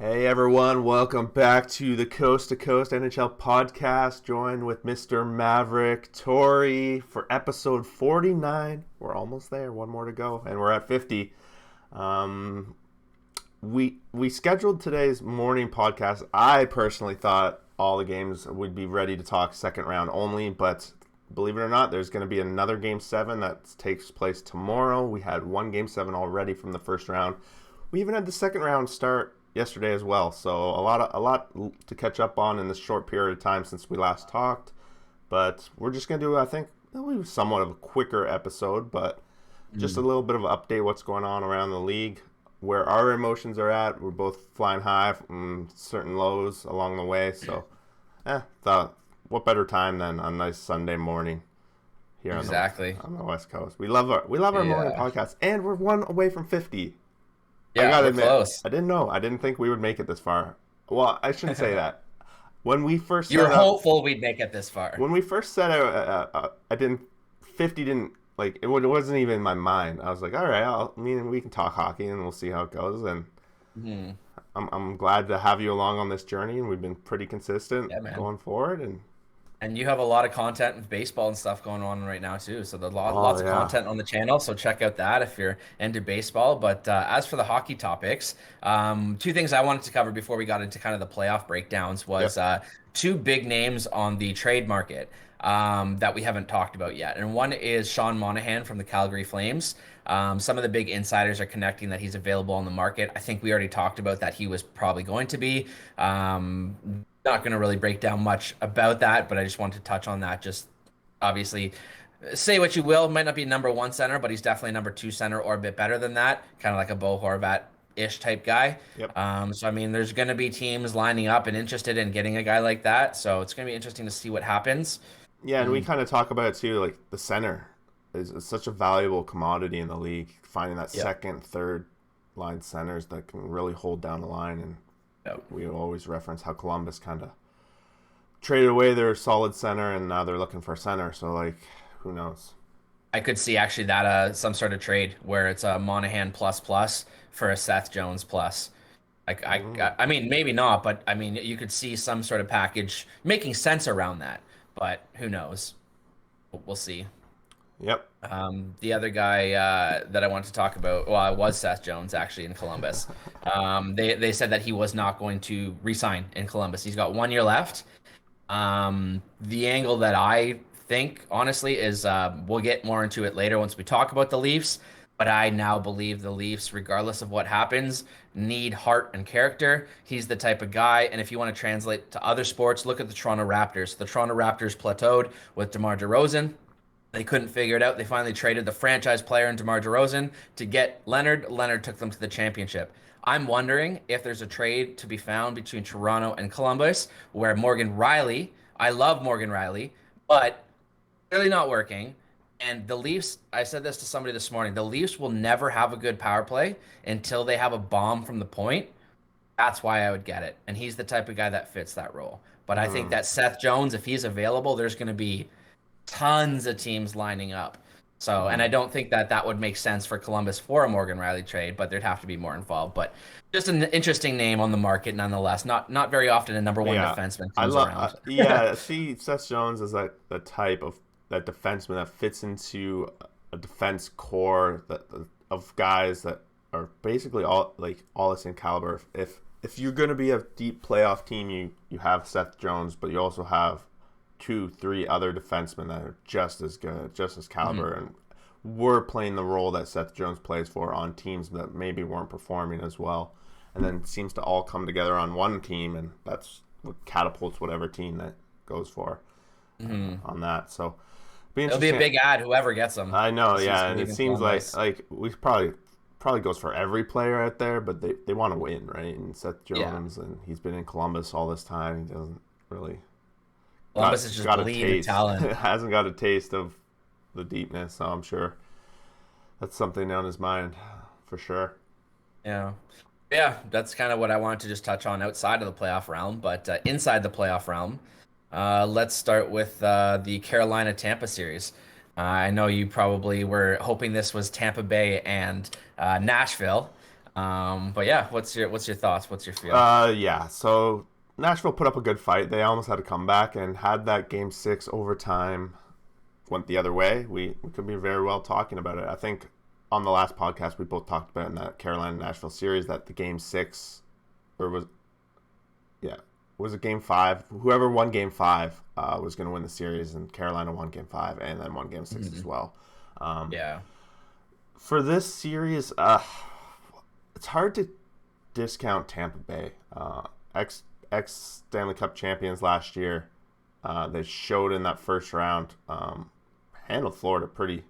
Hey everyone, welcome back to the Coast to Coast NHL podcast. Joined with Mr. Maverick Tori for episode 49. We're almost there, one more to go, and we're at 50. Um, we scheduled today's morning podcast. I personally thought all the games would be ready to talk second round only, but believe it or not, there's going to be another game 7 that takes place tomorrow. We had one game 7 already from the first round. We even had the second round start yesterday as well, so a lot to catch up on in this short period of time since we last talked. But we're just gonna do, I think, somewhat of a quicker episode, but just a little bit of an update what's going on around the league, where our emotions are at. We're both flying high from certain lows along the way, so thought what better time than a nice Sunday morning here on the West Coast. We love our morning podcast, and we're one away from 50. Yeah, I gotta we're admit, close. I didn't know. I didn't think we would make it this far. Well, I shouldn't say that. When we first You were set up, hopeful we'd make it this far. when we first set out, I didn't. 50 didn't like it. Wasn't even in my mind. I was like, all right, we can talk hockey and we'll see how it goes. And I'm glad to have you along on this journey, and we've been pretty consistent going forward. And you have a lot of content with baseball and stuff going on right now too. So there's lots of content on the channel. So check out that if you're into baseball. But as for the hockey topics, two things I wanted to cover before we got into kind of the playoff breakdowns was two big names on the trade market that we haven't talked about yet. And one is Sean Monahan from the Calgary Flames. Some of the big insiders are connecting that he's available on the market. I think we already talked about that he was probably going to be. Not going to really break down much about that, but I just wanted to touch on that. Just obviously, say what you will, might not be number one center, but he's definitely number two center or a bit better than that, kind of like a Bo Horvat-ish type guy. Yep. So, I mean, there's going to be teams lining up and interested in getting a guy like that. So it's going to be interesting to see what happens. Yeah, and we kind of talk about it too. Like the center is such a valuable commodity in the league. Finding that second, third line centers that can really hold down the line. And we always reference how Columbus kind of traded away their solid center, and now they're looking for a center. So, like, who knows? I could see actually that some sort of trade where it's a Monahan plus for a Seth Jones plus. I mean, maybe not, but I mean, you could see some sort of package making sense around that. But who knows? We'll see. Yep. The other guy that I wanted to talk about, well, it was Seth Jones actually in Columbus. They said that he was not going to re-sign in Columbus. He's got 1 year left. The angle that I think, honestly, is we'll get more into it later once we talk about the Leafs. But I now believe the Leafs, regardless of what happens, need heart and character. He's the type of guy, and if you want to translate to other sports, look at the Toronto Raptors. The Toronto Raptors plateaued with DeMar DeRozan. They couldn't figure it out. They finally traded the franchise player in DeMar DeRozan to get Leonard. Leonard took them to the championship. I'm wondering if there's a trade to be found between Toronto and Columbus where Morgan Riley, I love Morgan Riley, but really not working. And the Leafs, I said this to somebody this morning, the Leafs will never have a good power play until they have a bomb from the point. That's why I would get it. And he's the type of guy that fits that role. But I think that Seth Jones, if he's available, there's going to be tons of teams lining up. So, and I don't think that would make sense for Columbus for a Morgan Riley trade, but there'd have to be more involved. But just an interesting name on the market nonetheless. Not very often a number one defenseman comes around. See, Seth Jones is that the type of that defenseman that fits into a defense core of guys that are basically all the same caliber. If you're going to be a deep playoff team, you have Seth Jones, but you also have 2-3 other defensemen that are just as good, just as caliber, and were playing the role that Seth Jones plays for on teams that maybe weren't performing as well, and then seems to all come together on one team, and that's what catapults whatever team that goes for on that. So it'll be a big ad whoever gets them. I know, and it seems like we probably goes for every player out there, but they want to win, right? And Seth Jones, and he's been in Columbus all this time. He doesn't really. Columbus is just bleeding talent. Hasn't got a taste of the deepness, so I'm sure that's something on his mind for sure. Yeah, that's kind of what I wanted to just touch on outside of the playoff realm. But inside the playoff realm, let's start with the Carolina-Tampa series. I know you probably were hoping this was Tampa Bay and Nashville. But yeah, what's your thoughts? What's your feel? Yeah. So Nashville put up a good fight. They almost had a comeback, and had that game six overtime went the other way, we could be very well talking about it. I think on the last podcast we both talked about in that Carolina Nashville series that the game six, or was yeah, was it game five? Whoever won game five was going to win the series, and Carolina won game five and then won game 6 as well. Um, Yeah. for this series, it's hard to discount Tampa Bay. Ex Stanley Cup champions last year. They showed in that first round. Handled Florida pretty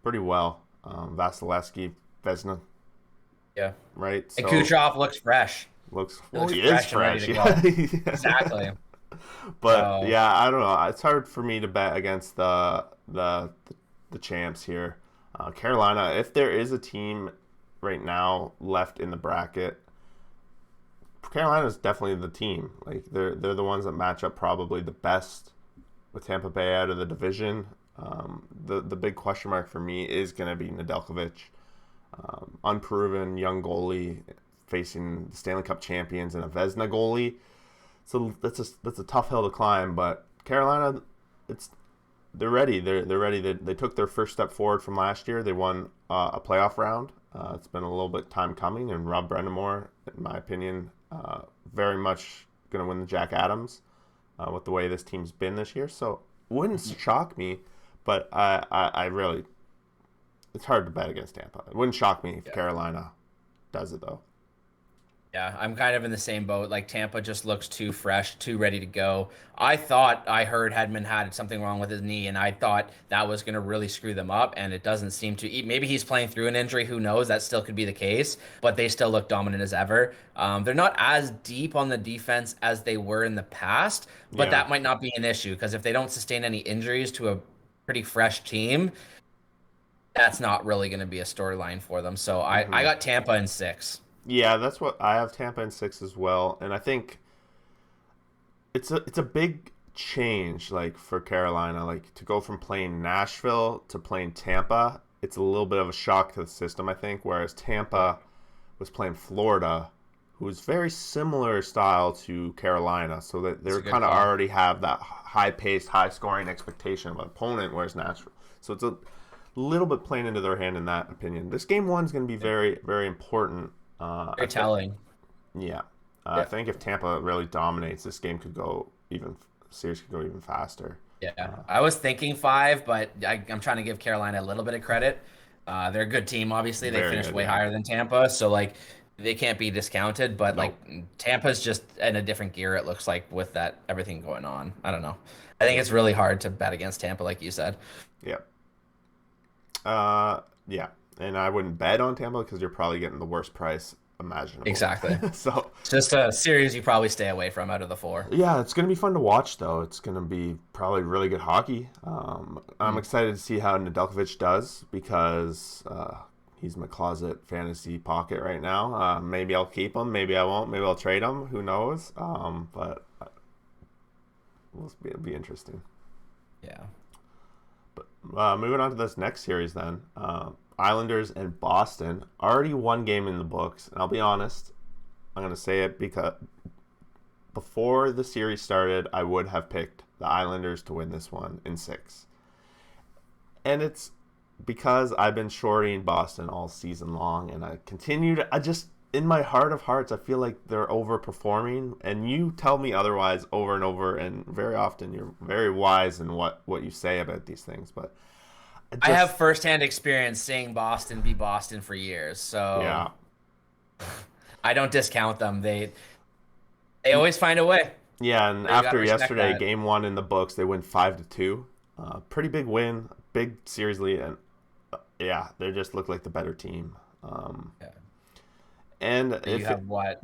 well. Vasilevsky, Vesna, Yeah. right? And So Kucherov looks fresh. looks He well. looks He is fresh and ready fresh. to Yeah. go. Exactly. But So yeah, I don't know. It's hard for me to bet against the champs here. Carolina, if there is a team right now left in the bracket, Carolina is definitely the team. Like they're the ones that match up probably the best with Tampa Bay out of the division. The big question mark for me is going to be Nedeljkovic, unproven young goalie facing the Stanley Cup champions and a Vezina goalie. So that's a tough hill to climb. But Carolina, they're ready. They're ready. They took their first step forward from last year. They won a playoff round. It's been a little bit time coming, and Rob Brendamore, in my opinion, very much going to win the Jack Adams with the way this team's been this year. So wouldn't shock me, but I really, it's hard to bet against Tampa. It wouldn't shock me if yeah. Carolina does it though. Yeah, I'm kind of in the same boat. Like Tampa just looks too fresh, too ready to go. I thought I heard Hedman had something wrong with his knee, and I thought that was going to really screw them up, and it doesn't seem to. Maybe he's playing through an injury. Who knows? That still could be the case, but they still look dominant as ever. They're not as deep on the defense as they were in the past, but Yeah. that might not be an issue because if they don't sustain any injuries to a pretty fresh team, that's not really going to be a storyline for them. So I hmm got Tampa in six. Yeah, that's what I have Tampa in six as well, and I think it's a big change like for Carolina, like to go from playing Nashville to playing Tampa. It's a little bit of a shock to the system, I think, whereas Tampa was playing Florida, who's very similar style to Carolina, so that That's they a good kind of call. already have that high paced, high scoring expectation of an opponent, whereas Nashville. So it's a little bit playing into their hand in that opinion. This game one is going to be very, very important. Very telling. Yeah, I Yeah. think if Tampa really dominates, this game could go even series could go even faster. Yeah. Uh, I was thinking five, but I'm trying to give Carolina a little bit of credit. They're a good team, obviously. They very finished good, way yeah, higher than Tampa, so like they can't be discounted, but like nope, Tampa's just in a different gear, it looks like, with that everything going on. I don't know. I think it's really hard to bet against Tampa, like you said. yeah, yeah, and I wouldn't bet on Tampa because you're probably getting the worst price imaginable. Exactly. So It's just a series you probably stay away from out of the four. yeah, it's gonna be fun to watch though. It's gonna be probably really good hockey. I'm Mm. excited to see how Nedeljkovic does because he's my closet fantasy pocket right now. Maybe I'll keep him, maybe I won't, maybe I'll trade him. Who knows? But it'll be interesting. Yeah. But moving on to this next series, then Islanders and Boston already one game in the books, and I'll be honest, I'm gonna say it because before the series started, I would have picked the Islanders to win this one in six. And it's because I've been shorting Boston all season long, and I continue to. I just, in my heart of hearts, I feel like they're overperforming, and you tell me otherwise over and over, and very often you're very wise in what you say about these things. But I I just, have firsthand experience seeing Boston be Boston for years, so yeah, I don't discount them. They always find a way. yeah. And So you got to after respect yesterday, that. game one in the books, they win 5-2. Pretty big win, big series lead, and yeah, they just look like the better team. Um, Yeah. and So you if have what?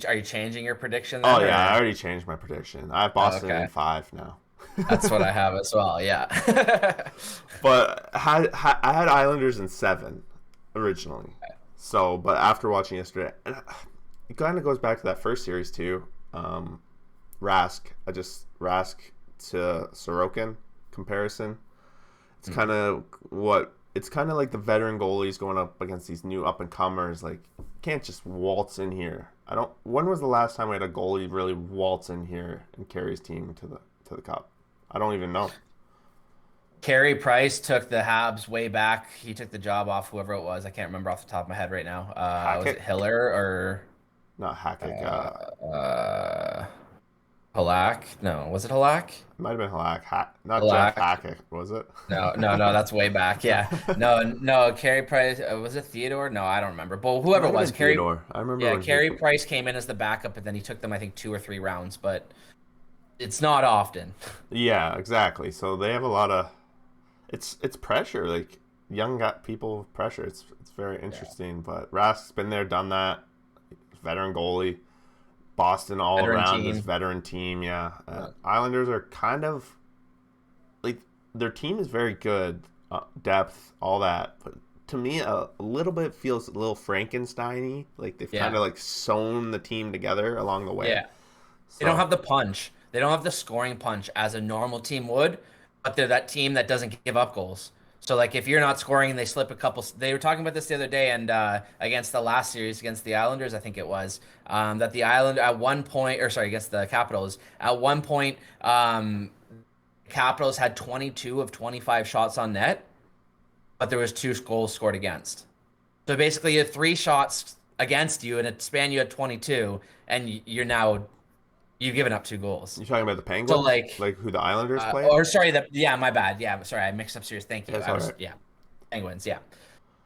Are you changing your prediction Oh then, yeah, I or? already changed my prediction. I have Oh, Boston in okay. five now. That's what I have as well. Yeah. But I had Islanders in seven originally. So, but after watching yesterday, and it kind of goes back to that first series too. Rask, Rask to Sorokin comparison. It's kind of what it's kind of like the veteran goalies going up against these new up and comers. Like, can't just waltz in here. I don't. When was the last time we had a goalie really waltz in here and carry his team to the cup? I don't even know. Carey Price took the Habs way back. He took the job off whoever it was. I can't remember off the top of my head right now. Was it Hackett, Hiller or not Hackett. uh, Halak? No, was it Halak? It might have been Halak. Not Jeff Halak. Hackett, was it? No, that's way back. Yeah, no, Carey Price. Was it Theodore? No, I don't remember. But It whoever might it have was, been Theodore. I remember Yeah, when Carey he. Price came in as the backup, but then he took them, I think, 2 or 3 rounds. But it's not often. Yeah, exactly. So they have a lot of. It's pressure, like young got people with pressure. It's very interesting. But Rask's been there, done that. Veteran goalie. Boston all Veteran around team. this veteran team. Yeah, Islanders are kind of like their team is very good, depth, all that. But to me, a little bit feels a little Frankenstein-y. Like they've kind Yeah, of like sewn the team together along the way. yeah. They don't So have the punch. They don't have the scoring punch as a normal team would, but they're that team that doesn't give up goals. So like if you're not scoring and they slip a couple, they were talking about this the other day and against the last series against the Islanders, I think it was that the Island at one point, or sorry, against the Capitals at one point, Capitals had 22 of 25 shots on net, but there was 2 goals scored against. So basically, you had 3 shots against you, and it span you at 22, and you've given up 2 goals. you're talking about the So Penguins, like, like who the Islanders played? or sorry, yeah, my bad. Yeah, sorry, I mixed up series. Thank you. That's I all was right. yeah, Penguins. Yeah,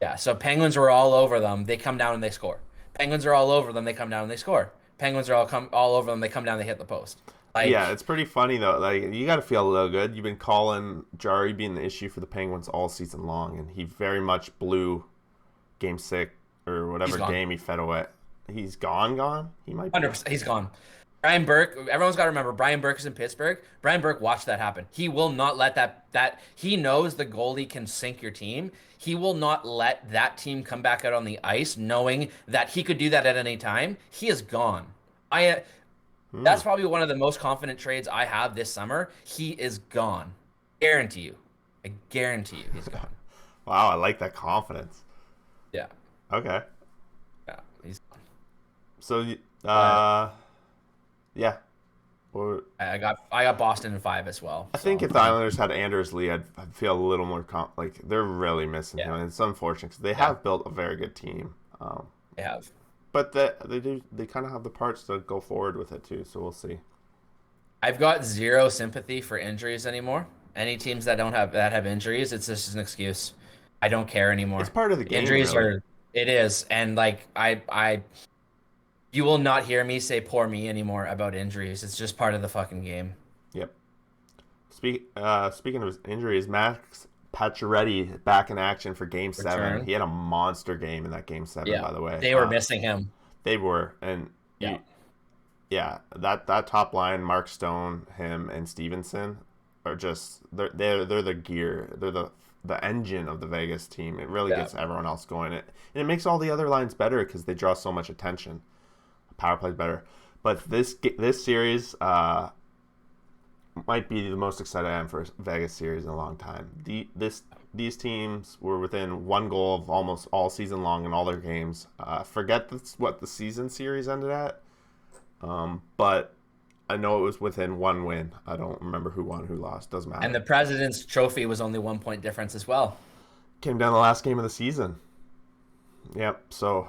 yeah. So Penguins were all over them. They come down and they score. Penguins are all over them. They come down and they score. Penguins are all over them. They come down. They hit the post. Yeah, Like it's pretty funny though. Like you got to feel a little good. You've been calling Jari being the issue for the Penguins all season long, and he very much blew Game 6 or he's whatever gone. game he fed away. He's gone, gone. He might be. 100%. He's gone. Brian Burke, everyone's got to remember, Brian Burke is in Pittsburgh. Brian Burke watched that happen. He will not let that he knows the goalie can sink your team. He will not let that team come back out on the ice knowing that he could do that at any time. He is gone. I Hmm. That's probably one of the most confident trades I have this summer. He is gone. Guarantee you. I guarantee you he's gone. Wow, I like that confidence. Yeah. Okay, Yeah, he's gone. so Uh, yeah. Well, I got Boston in 5 as well. I think So if the Islanders had Anders Lee, I'd feel a little more like they're really missing him. yeah, And it's unfortunate because they yeah, have built a very good team. they have. But they kind of have the parts to go forward with it too. So we'll see. I've got zero sympathy for injuries anymore. Any teams that have injuries, it's just an excuse. I don't care It's anymore. part of the game, Injuries really. are it is, and like you will not hear me say poor me anymore about injuries. It's just part of the fucking game. Yep. Speaking of injuries, Max Pacioretty back in action for Game 7. Return. He had a monster game in that Game 7, Yeah, by the way. they were missing him. They were, and Yeah, yeah, that top line, Mark Stone, him, and Stevenson are just they're the gear. They're the engine of the Vegas team. It really yeah. gets everyone else going. And it makes all the other lines better because they draw so much attention. Power play's better, but this series might be the most excited I am for a Vegas series in a long time. These teams were within 1 goal of almost all season long in all their games. Forget what the season series ended at, but I know it was within 1 win. I don't remember who won, who lost. Doesn't And matter. the President's Trophy was only 1 point difference as well. Came down the last game of the season. Yep. So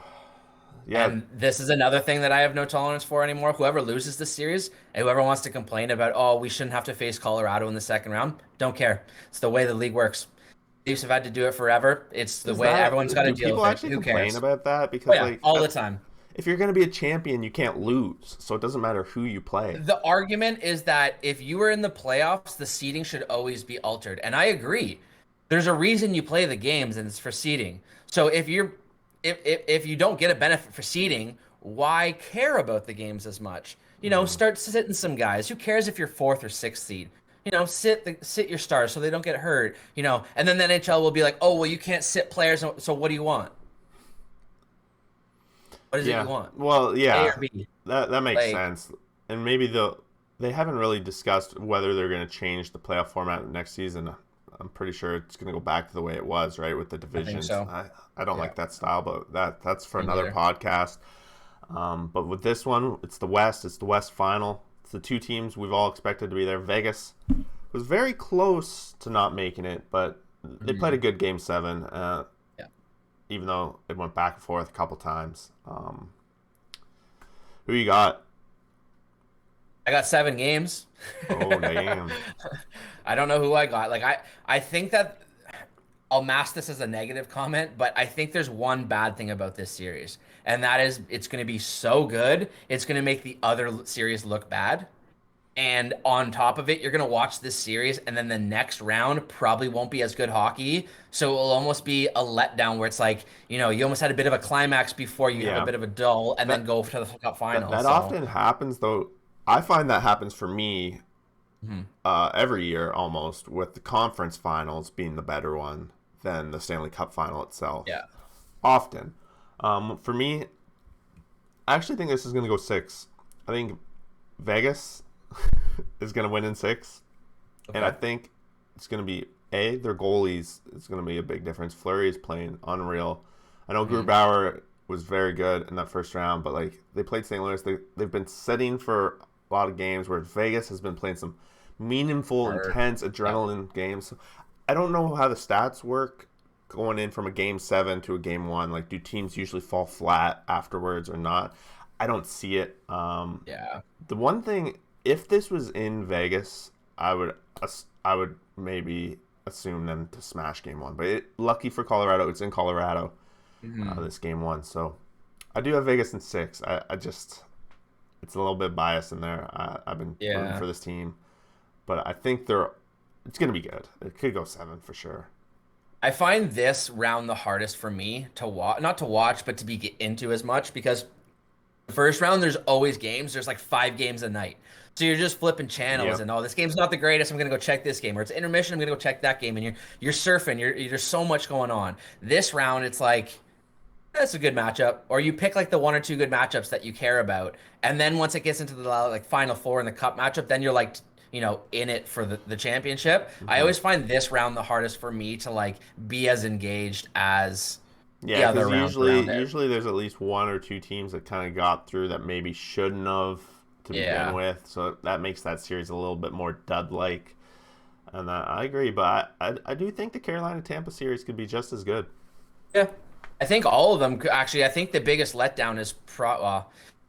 yeah, And this is another thing that I have no tolerance for anymore. Whoever loses this series and whoever wants to complain about, oh, we shouldn't have to face Colorado in the second round, don't care. It's the way the league works. Leafs have had to do it forever. It's the is way that everyone's got to do deal people with it. actually Who complain cares? about that? Oh Because yeah, like all the time. if you're going to be a champion, you can't lose. So it doesn't matter who you play. The argument is that if you were in the playoffs, the seeding should always be altered. And I agree. There's a reason you play the games and it's for seeding. So if you don't get a benefit for seeding, why care about the games as much? Start sitting some guys. Who cares if you're 4th or 6th seed? Sit your stars so they don't get hurt. And then the NHL will be like, oh well, you can't sit players. So what do you want? What is it Yeah. you want? Well, A yeah. or B? That makes Like, sense. And maybe they haven't really discussed whether they're going to change the playoff format next season. I'm pretty sure it's going to go back to the way it was, right, with the I think divisions. so. I don't Yeah, like that style, but that's for me another neither. podcast. But with this one, it's the West. It's the West final. It's the two teams we've all expected to be there. Vegas was very close to not making it, but they played a Mhm. good game seven, Yeah. even though it went back and forth a couple times. Who you got? I got 7 games. Oh, damn. I don't know who I got. Like I think that I'll mask this as a negative comment, but I think there's one bad thing about this series, and that is it's going to be so good, it's going to make the other series look bad. And on top of it, you're going to watch this series, and then the next round probably won't be as good hockey. So it will almost be a letdown where it's like, you almost had a bit of a climax before you have a Yeah. bit of a dull and then That go to the cup that final. that So, often happens though. I find that happens for me mhm. every year almost, with the conference finals being the better one than the Stanley Cup final itself. Yeah. Often. For me, I actually think this is going to go six. I think Vegas is going to win in six. And I Okay. think it's going to be, their goalies is going to be a big difference. Fleury is playing unreal. I know Mhm. Grubauer was very good in that first round, but like they played St. Louis. They've been sitting for a lot of games where Vegas has been playing some meaningful, Hard. intense Yeah. adrenaline games. I don't know how the stats work going in from a game seven to a game one. Like, do teams usually fall flat afterwards or not? I don't see it. Yeah. The one thing, if this was in Vegas, I would maybe assume them to smash game one. But lucky for Colorado, it's in Colorado. Mhm. This game one, so I do have Vegas in six. I just it's a little bit biased in there. I've been rooting Yeah. for this team, but I think it's gonna be good. It could go seven for sure. I find this round the hardest for me to watch, not to watch, but to be get into as much because the first round there's always games. There's like 5 games a night. So you're just flipping channels Yep. and oh, this game's not the greatest. I'm gonna go check this game, or it's intermission. I'm gonna go check that game, and you're surfing. There's so much going on. This round, it's like that's a good matchup, or you pick like the one or two good matchups that you care about, and then once it gets into the like final four in the cup matchup, then you're like in it for the championship. I Hmm. always find this round the hardest for me to like be as engaged as the Yeah, other because rounds usually around it. usually there's at least one or two teams that kind of got through that maybe shouldn't have to begin Yeah. with. So that makes that series a little bit more dud like. And I agree, but I do think the Carolina Tampa series could be just as good. Yeah, I think all of them actually. I think the biggest letdown is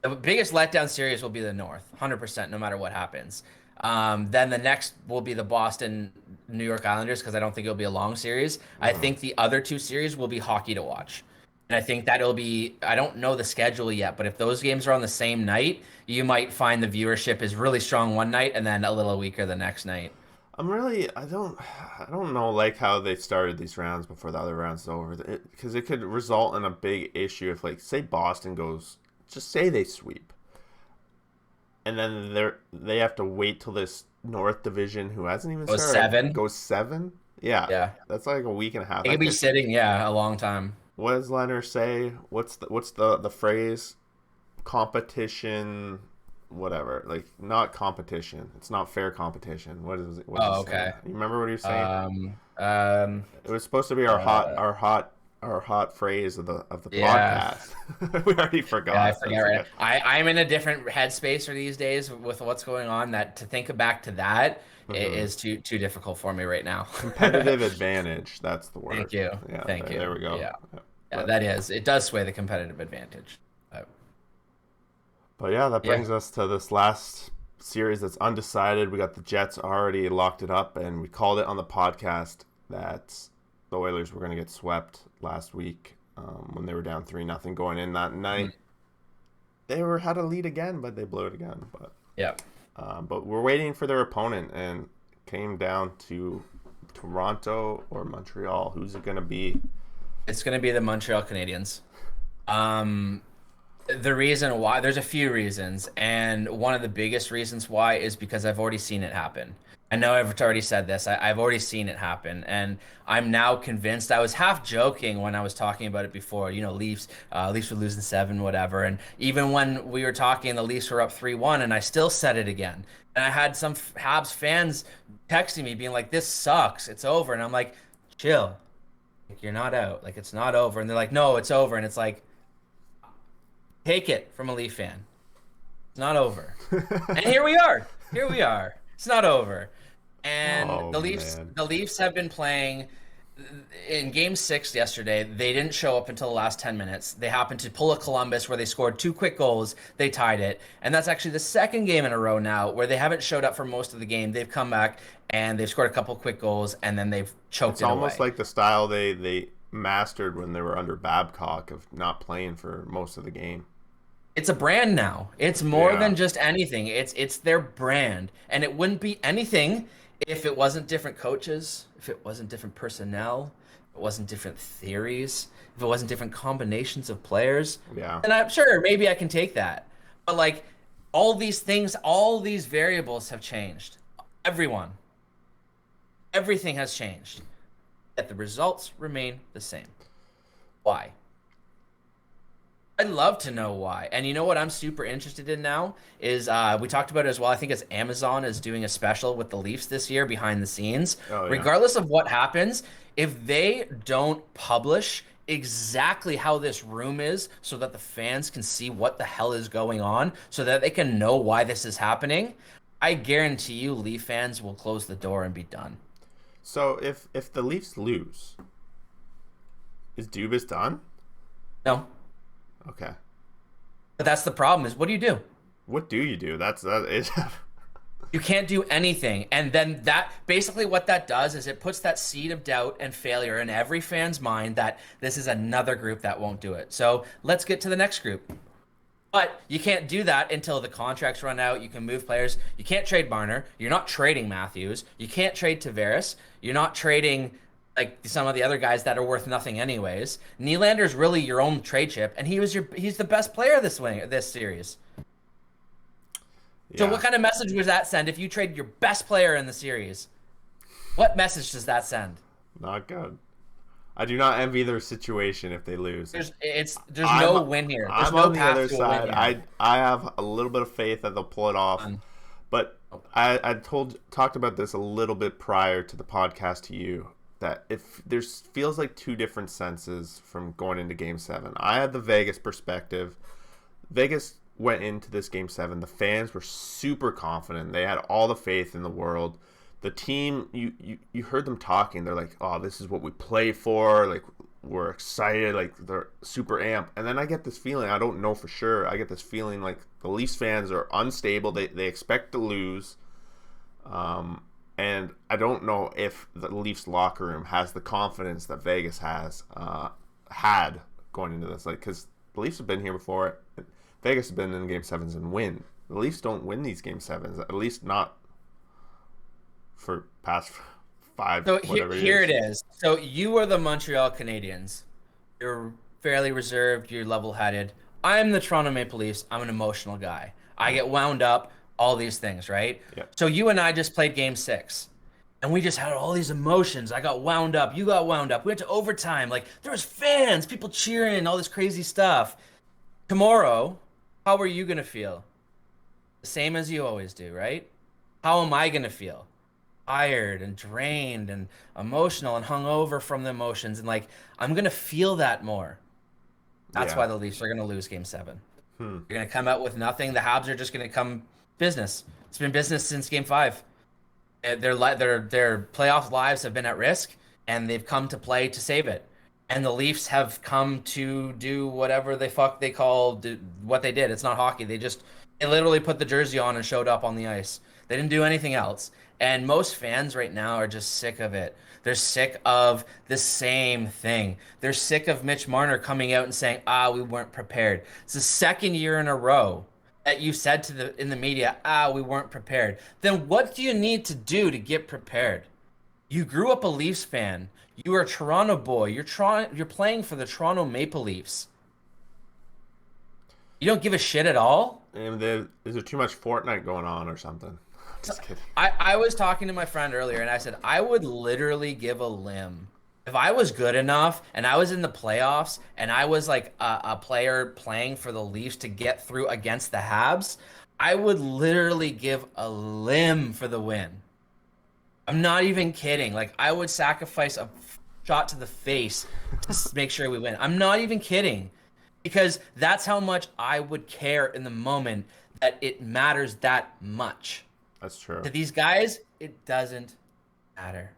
the biggest letdown series will be the North, 100%, no matter what happens. Then the next will be the Boston New York Islanders because I don't think it'll be a long series. I Hmm. think the other two series will be hockey to watch. And I think that it'll be, I don't know the schedule yet, but if those games are on the same night, you might find the viewership is really strong one night and then a little weaker the next night. I don't know like how they started these rounds before the other rounds over, because it could result in a big issue if, like, say Boston goes, just say they sweep, and then they have to wait till this North Division, who hasn't even It was started, 7. goes seven. Yeah, Yeah. that's like a week and a half. It could That be could. sitting, yeah, a long time. What does Leonard say? What's the phrase? Competition, whatever. Like, not competition. It's not fair competition. What is Oh, he saying? okay. You remember what he was saying? Um, um, It was supposed to be uh, our hot phrase of the yeah, podcast. We already yeah, I forgot. forget That's right. okay. I'm in a different headspace for these days with what's going on. That to think back to that Hmm. is too difficult for me right now. Competitive advantage. That's the Thank word. you, Yeah, thank you. there we go. Yeah, Yeah. yeah, But that is. It does sway the competitive advantage. Uh, but yeah, that yeah, brings us to this last series that's undecided. We got the Jets already locked it up, and we called it on the podcast that the Oilers were going to get swept last week, when they were down 3-0 going in that mhm, night. They were had a lead again, but they blew it again. yeah. But we're waiting for their opponent, and came down to Toronto or Montreal. Who's it going to be? It's gonna be the Montreal Canadiens. Um, The reason why, there's a few reasons, and one of the biggest reasons why is because I've already seen it happen. I know I've already said this. I've already seen it happen, and I'm now convinced. I was half joking when I was talking about it before. Leafs were losing 7, whatever. And even when we were talking, the Leafs were up 3-1, and I still said it again. And I had some Habs fans texting me being like, "This sucks. It's over." And I'm like, "Chill. Like, you're not out. Like it's not over." And they're like, "No, it's over." And it's like, take it from a Leaf fan. It's not over. And here we are. Here we are. It's not over. And Oh, man. The Leafs have been playing in game 6 yesterday. They didn't show up until the last 10 minutes. They happened to pull a Columbus where they scored 2 quick goals. They tied it. And that's actually the second game in a row now where they haven't showed up for most of the game. They've come back and they've scored a couple quick goals and then they've choked It's it almost away. like the style they mastered when they were under Babcock of not playing for most of the game. It's a brand now. It's more Yeah. than just anything. It's their brand, and it wouldn't be anything if it wasn't different coaches, if it wasn't different personnel, if it wasn't different theories, if it wasn't different combinations of players. Yeah. And I'm sure maybe I can take that. But like all these things, all these variables have changed. Everyone, everything has changed. Yet the results remain the same. Why? I'd love to know why. And you know what I'm super interested in now is we talked about it as well. I think it's Amazon is doing a special with the Leafs this year behind the scenes. Oh, yeah. Regardless of what happens, if they don't publish exactly how this room is so that the fans can see what the hell is going on, so that they can know why this is happening, I guarantee you Leaf fans will close the door and be done. So if the Leafs lose, is Dubas done? No. Okay. But that's the problem is what do you do? What do you do? That is. You can't do anything. And then that basically what that does is it puts that seed of doubt and failure in every fan's mind that this is another group that won't do it. So let's get to the next group. But you can't do that until the contracts run out. You can move players. You can't trade Marner. You're not trading Matthews. You can't trade Tavares. You're not trading like some of the other guys that are worth nothing anyways. Nylander's really your own trade chip, and he's the best player this series. So Yeah. what kind of message would that send if you trade your best player in the series? What message does that send? Not good. I do not envy their situation if they lose. There's no win here. There's I'm no on the path other to a side. win here. I have a little bit of faith that they'll pull it off. But I talked about this a little bit prior to the podcast to you, that if there's feels like two different senses from going into game 7. I had the Vegas perspective. Vegas went into this game 7. The fans were super confident. They had all the faith in the world. The team, you heard them talking. They're like, "Oh, this is what we play for. Like, we're excited. Like, they're super amped." And then I get this feeling. I don't know for sure. I get this feeling like the Leafs fans are unstable. They expect to lose. And I don't know if the Leafs locker room has the confidence that Vegas had going into this. Like, because the Leafs have been here before. Vegas has been in game 7s and win. The Leafs don't win these game 7s. At least not for past 5. So Whatever here it is. So you are the Montreal Canadiens. You're fairly reserved. You're level-headed. I'm the Toronto Maple Leafs. I'm an emotional guy. I get wound up. All these things, right? Yeah. So you and I just played game 6. And we just had all these emotions. I got wound up. You got wound up. We went to overtime. Like, there was fans, people cheering, all this crazy stuff. Tomorrow, how are you going to feel? The same as you always do, right? How am I going to feel? Tired and drained and emotional and hungover from the emotions. And, like, I'm going to feel that more. That's why the Leafs are going to lose game 7. You're going to come out with nothing. The Habs are just going to come business. It's been business since game 5. Their playoff lives have been at risk, and they've come to play to save it. And the Leafs have come to do whatever what they did. It's not hockey. They literally put the jersey on and showed up on the ice. They didn't do anything else. And most fans right now are just sick of it. They're sick of the same thing. They're sick of Mitch Marner coming out and saying, we weren't prepared. It's the second year in a row that you said in the media, we weren't prepared. Then what do you need to do to get prepared? You grew up a Leafs fan. You are a Toronto boy. You're playing for the Toronto Maple Leafs. You don't give a shit at all? And is there too much Fortnite going on or something? Just kidding. I was talking to my friend earlier, and I said I would literally give a limb If I was good enough and I was in the playoffs and I was like a player playing for the Leafs to get through against the Habs, I would literally give a limb for the win. I'm not even kidding. Like I would sacrifice a shot to the face to make sure we win. I'm not even kidding because that's how much I would care in the moment that it matters that much. That's true. To these guys, it doesn't matter.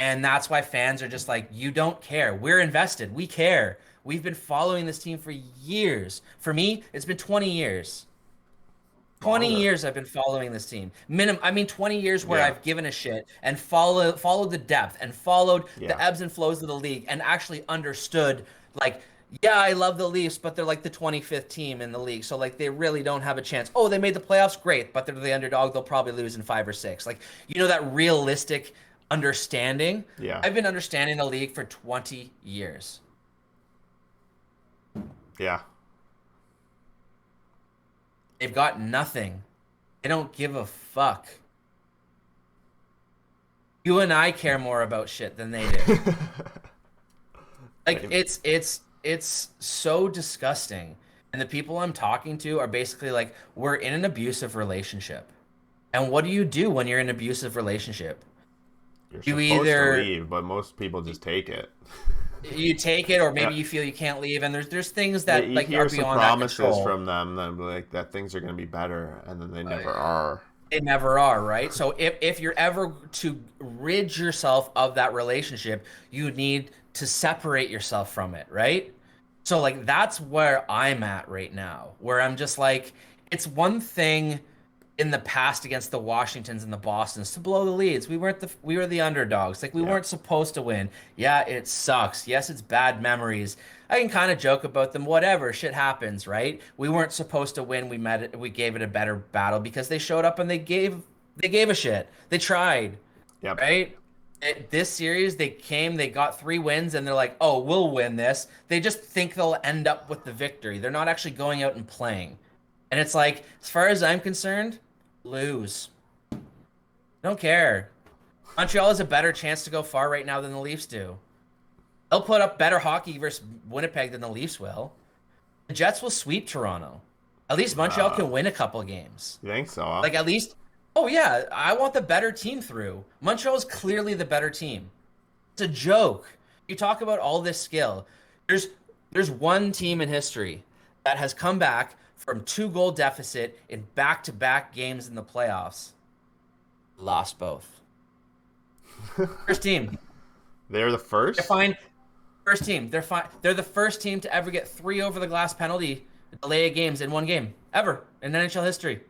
And that's why fans are just like, you don't care. We're invested. We care. We've been following this team for years. For me, it's been 20 years. 20 Longer. years I've been following this team. I mean 20 years where Yeah. I've given a shit and followed the depth and followed Yeah. the ebbs and flows of the league and actually understood like yeah, I love the Leafs, but they're like the 25th team in the league. So like they really don't have a chance. Oh, they made the playoffs, great, but they're the underdog, they'll probably lose in 5 or 6. Like you know that realistic understanding. Yeah. I've been understanding the league for 20 years. Yeah. They've got nothing. They don't give a fuck. You and I care more about shit than they do. Like it's so disgusting. And the people I'm talking to are basically like, we're in an abusive relationship. And what do you do when you're in an abusive relationship? You're You supposed either to leave, but most people just take it. you take it, or maybe Yeah. you feel you can't leave, and there's things that You like hear are some beyond that promises control. from them that like that things are going to be better, and then they never are. They never are, right? So if you're ever to rid yourself of that relationship, you need to separate yourself from it, right? So like that's where I'm at right now, where I'm just like, it's one thing in the past against the Washingtons and the Bostons to blow the leads. We were the underdogs. Like we Yeah. weren't supposed to win. Yeah, it sucks. Yes, it's bad memories. I can kind of joke about them. Whatever, shit happens, right? We weren't supposed to win. We gave it a better battle because they showed up and they gave a shit. They tried, Yep. right? This series, they got 3 wins, and they're like, oh, we'll win this. They just think they'll end up with the victory. They're not actually going out and playing. And it's like, as far as I'm concerned, lose. Don't care. Montreal has a better chance to go far right now than the Leafs do. They'll put up better hockey versus Winnipeg than the Leafs will. The Jets will sweep Toronto. At least Montreal can win a couple of games. You think so? Like at least, oh yeah, I want the better team through. Montreal is clearly the better team. It's a joke. You talk about all this skill. There's one team in history that has come back from 2-goal deficit in back-to-back games in the playoffs. Lost both. First team. They're the first. They're fine. First team. They're fine. They're the first team to ever get 3 over the glass penalty delay of games in one game ever in NHL history.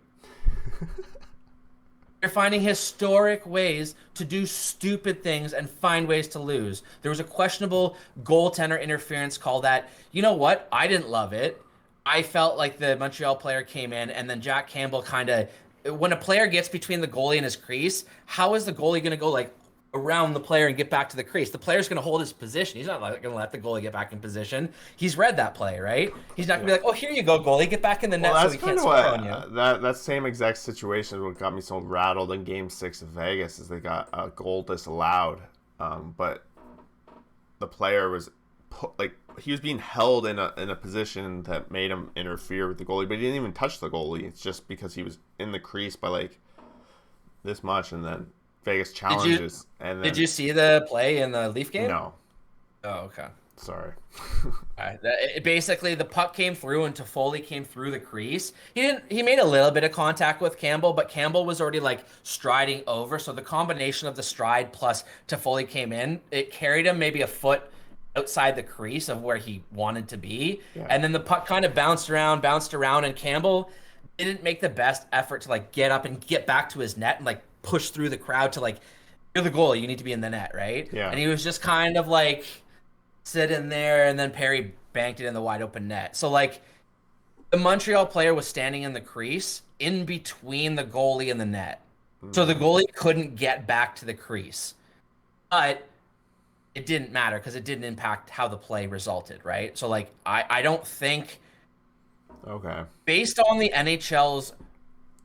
They're finding historic ways to do stupid things and find ways to lose. There was a questionable goaltender interference call that, you know what? I didn't love it. I felt like the Montreal player came in and then Jack Campbell kind of, when a player gets between the goalie and his crease, how is the goalie going to go like around the player and get back to the crease? The player's going to hold his position. He's not going to let the goalie get back in position. He's read that play, right? He's not going to be like, oh, here you go, goalie, get back in the net Well, so that's he can't kind score of on you. what that same exact situation is what got me so rattled in Game 6 of Vegas is they got a goal disallowed, but the player was like he was being held in a position that made him interfere with the goalie, but he didn't even touch the goalie. It's just because he was in the crease by like this much, and then Vegas challenges. And then, Did you see the play in the Leaf game? No, Oh, okay. sorry. Basically, the puck came through and Toffoli came through the crease. He made a little bit of contact with Campbell, but Campbell was already like striding over. So the combination of the stride plus Toffoli came in, it carried him maybe a foot outside the crease of where he wanted to be. Yeah. And then the puck kind of bounced around, and Campbell didn't make the best effort to like get up and get back to his net and like push through the crowd to like, you're the goalie, you need to be in the net, right? Yeah. And he was just kind of like sitting there, and then Perry banked it in the wide open net. So like the Montreal player was standing in the crease in between the goalie and the net. So the goalie couldn't get back to the crease. But it didn't matter because it didn't impact how the play resulted, right? So like I don't think Okay. based on the NHL's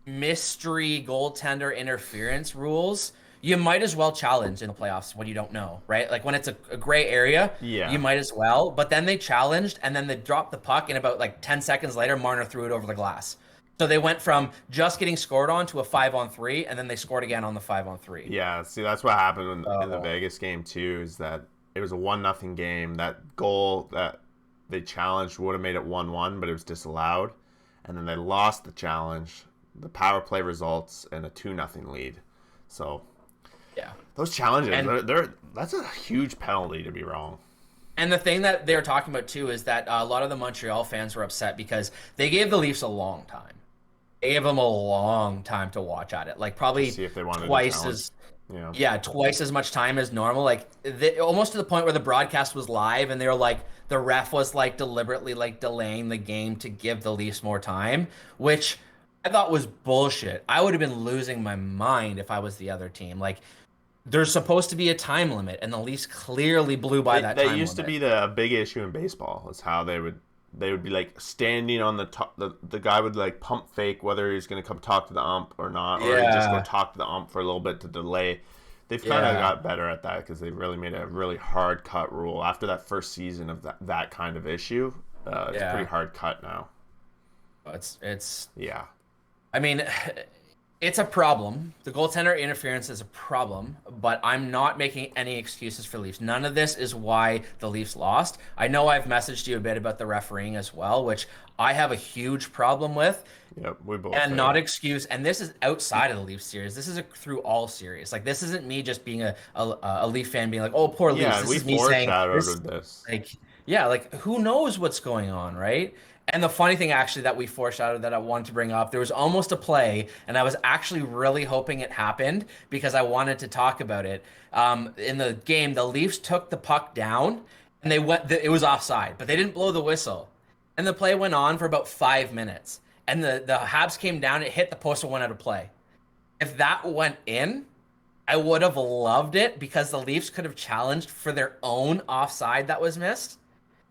mystery goaltender interference rules, you might as well challenge in the playoffs when you don't know, right? Like when it's a gray area, Yeah. you might as well. But then they challenged and then they dropped the puck, and about like 10 seconds later, Marner threw it over the glass. So they went from just getting scored on to a 5-on-3, and then they scored again on the 5-on-3. Yeah, see, that's what happened in the Oh, Vegas game too. Is that it was a 1-0 game. That goal that they challenged would have made it 1-1, but it was disallowed, and then they lost the challenge, the power play results, and a 2-0 lead. So yeah. those challenges, And that's a huge penalty to be wrong. And the thing that they were talking about too is that a lot of the Montreal fans were upset because they gave the Leafs a long time. They gave them a long time to watch at it, like probably See if they wanted twice as twice as much time as normal. Like almost to the point where the broadcast was live, and they were like the ref was like deliberately like delaying the game to give the Leafs more time, which I thought was bullshit. I would have been losing my mind if I was the other team. Like there's supposed to be a time limit, and the Leafs clearly blew by that time That used limit. to be the big issue in baseball. Is how they would be like standing on the top. The guy would like pump fake whether he's going to come talk to the ump or not, or he'd just go Yeah, talk to the ump for a little bit to delay. They've kind of yeah. got better at that because they really made a really hard cut rule after that first season of that kind of issue. It's pretty Yeah, hard cut now. it's. Yeah, I mean, it's a problem. The goaltender interference is a problem, but I'm not making any excuses for Leafs. None of this is why the Leafs lost. I know I've messaged you a bit about the refereeing as well, which I have a huge problem with, yep, we both and do. not excuse. And this is outside of the Leafs series. This is through all series. Like this isn't me just being a Leaf fan being like, "Oh, poor Leafs." Yeah, and This we is me saying foreshadowed this. with this. Like, yeah, like who knows what's going on, right? And the funny thing actually that we foreshadowed that I wanted to bring up, there was almost a play, and I was actually really hoping it happened because I wanted to talk about it. In the game, the Leafs took the puck down, and it was offside, but they didn't blow the whistle. And the play went on for about 5 minutes. And the Habs came down, it hit the post and went out of play. If that went in, I would have loved it because the Leafs could have challenged for their own offside that was missed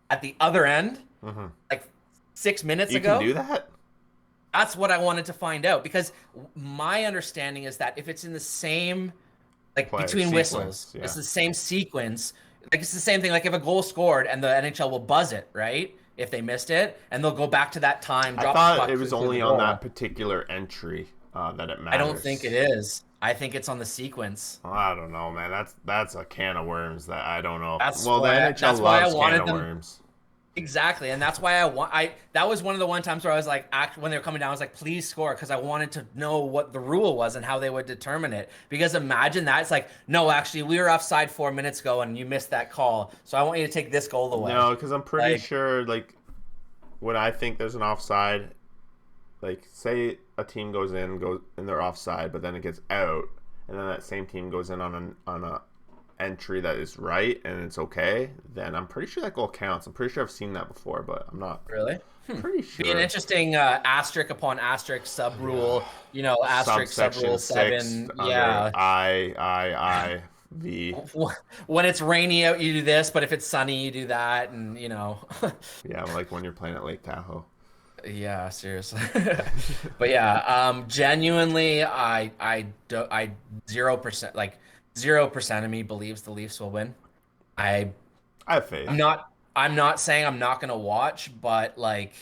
at the other end, Hmm. like 6 minutes You can ago. do that. That's what I wanted to find out because my understanding is that if it's in the same, like Play between whistles, sequence. it's Yeah, the same sequence. Like it's the same thing. Like if a goal scored and the NHL will buzz it, right? If they missed it, and they'll go back to that time, I drop the thought puck, it was clear the only on that goal. particular entry that it I don't think it matters. is. I think it's on the sequence. I don't know, man. That's a can of worms that I don't know. That's Well, the why. NHL That's why I loves can wanted of them. worms. Exactly, and that's why that was one of the one times where I was like, when they were coming down, I was like, please score, because I wanted to know what the rule was and how they would determine it. Because imagine that it's like, no, actually, we were offside 4 minutes ago, and you missed that call, so I want you to take this goal away. No, because I'm pretty Like, sure, like, when I think there's an offside, like, say a team goes in they're offside, but then it gets out, and then that same team goes in on a entry that is right and it's okay, then I'm pretty sure that goal counts. I'm pretty sure I've seen that before, but I'm not really? pretty Be an sure. interesting asterisk upon asterisk sub rule, asterisk sub Subsection rule 6 7. under Yeah. V. When it's rainy out, you do this, but if it's sunny, you do that, and Yeah, like when you're playing at Lake Tahoe. Yeah, seriously. But yeah, genuinely, I 0%, like 0% of me believes the Leafs will win. I I have faith. I'm not saying I'm not gonna watch, but like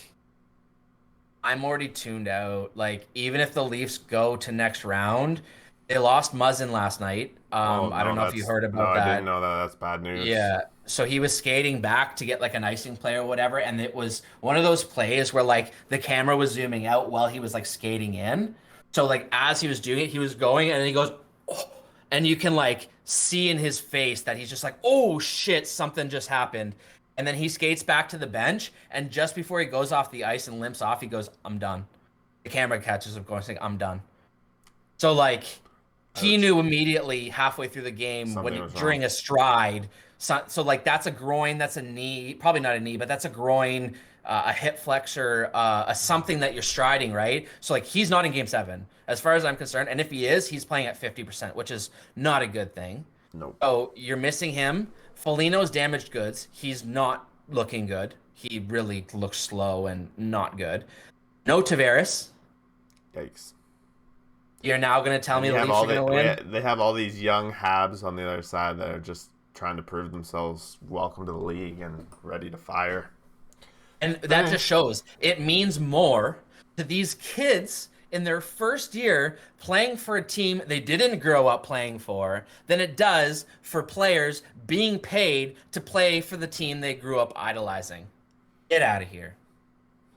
I'm already tuned out. Like even if the Leafs go to next round, they lost Muzzin last night. Oh I don't no, know if you heard no, about I didn't that. know that. That's bad news. Yeah. So he was skating back to get like an icing play or whatever, and it was one of those plays where like the camera was zooming out while he was like skating in. So like as he was doing it, he was going and then he goes, oh, and you can like see in his face that he's just like, oh shit, something just happened. And then he skates back to the bench, and just before he goes off the ice and limps off, he goes, I'm done. The camera catches him going, saying, I'm done. So like he That's knew immediately halfway through the game something when was wrong. during a stride. So like that's a groin, that's a knee, probably not a knee, but that's a groin, a hip flexor, a something that you're striding, right? So like he's not in game 7 as far as I'm concerned, and if he is, he's playing at 50%, which is not a good thing. Nope. So you're missing him. Foligno's damaged goods. He's not looking good. He really looks slow and not good. No Tavares. Yikes. You're now going to tell And me you the have Leafs all are going to win? they have all these young Habs on the other side that are just trying to prove themselves welcome to the league and ready to fire. And that Eh, just shows it means more to these kids in their first year playing for a team they didn't grow up playing for than it does for players being paid to play for the team they grew up idolizing. Get out of here.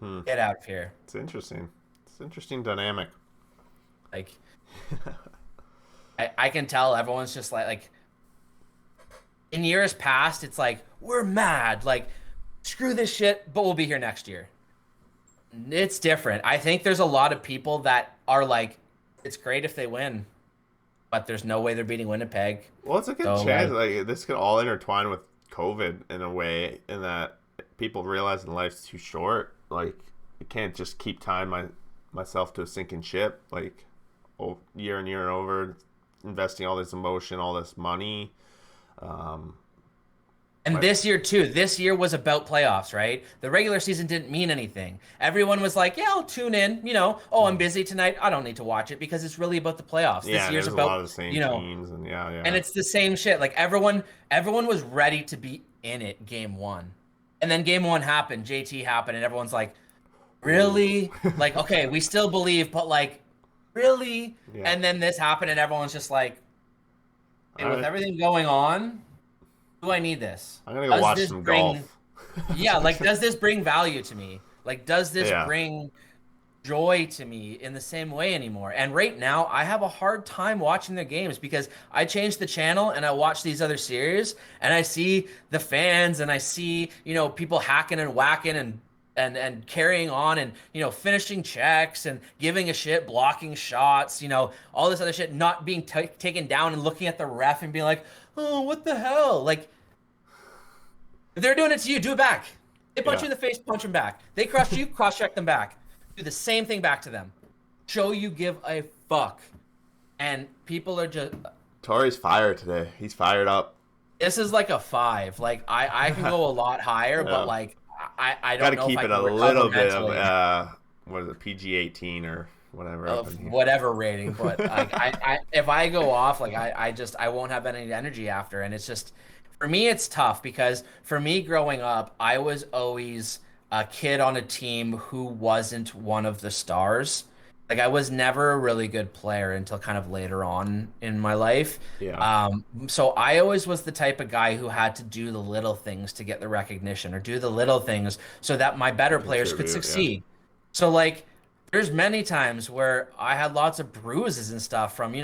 hmm. Get out of here. It's interesting. It's an interesting dynamic. Like I can tell everyone's just like in years past, it's like, we're mad. Like, screw this shit, but we'll be here next year. It's different. I think there's a lot of people that are like, it's great if they win, but there's no way they're beating Winnipeg. Well, it's a good So chance. Like this could all intertwine with COVID in a way, in that people realizing life's too short. Like you can't just keep tying myself to a sinking ship. Like year and year and over, investing all this emotion, all this money. And this year too, this year was about playoffs, right? The regular season didn't mean anything. Everyone was like, yeah, I'll tune in, oh, I'm busy tonight. I don't need to watch it because it's really about the playoffs. Yeah, This year's there's about, a lot of the same teams, and yeah. And it's the same shit. Like everyone was ready to be in it game one. And then game one happened, JT happened, and everyone's like, really? Like, okay, we still believe, but like, really? Yeah. And then this happened, and everyone's just like, hey, with everything going on, do I need this? I'm gonna go watch some golf. Yeah, like, does this bring value to me? Like, does this bring joy to me in the same way anymore? And right now, I have a hard time watching the games because I changed the channel and I watch these other series and I see the fans and I see, people hacking and whacking and carrying on and, finishing checks and giving a shit, blocking shots, all this other shit, not being taken down and looking at the ref and being like, oh, what the hell? Like, if they're doing it to you, do it back. They punch you in the face, punch them back. They crush you, cross-check them back. Do the same thing back to them. Show you give a fuck. And people are just... Torrey's fired today. He's fired up. This is like a 5. Like, I can go a lot higher, but like, I don't know if I can recover mentally. Gotta keep it a little bit of, what is it, PG-18 or whatever. Whatever rating. But like, if I go off, like, I won't have any energy after. And it's just... For me, it's tough because for me growing up, I was always a kid on a team who wasn't one of the stars. Like I was never a really good player until kind of later on in my life. Yeah. So I always was the type of guy who had to do the little things to get the recognition or do the little things so that my better players could succeed. Yeah. So like there's many times where I had lots of bruises and stuff from,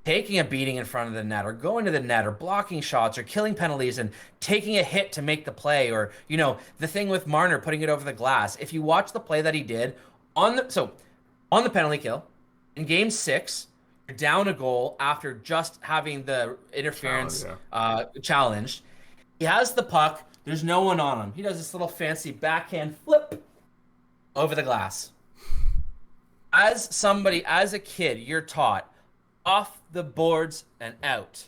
taking a beating in front of the net or going to the net or blocking shots or killing penalties and taking a hit to make the play or, the thing with Marner putting it over the glass. If you watch the play that he did on the penalty kill in game 6, you're down a goal after just having the interference challenged. He has the puck. There's no one on him. He does this little fancy backhand flip over the glass. As a kid, you're taught off the boards and out.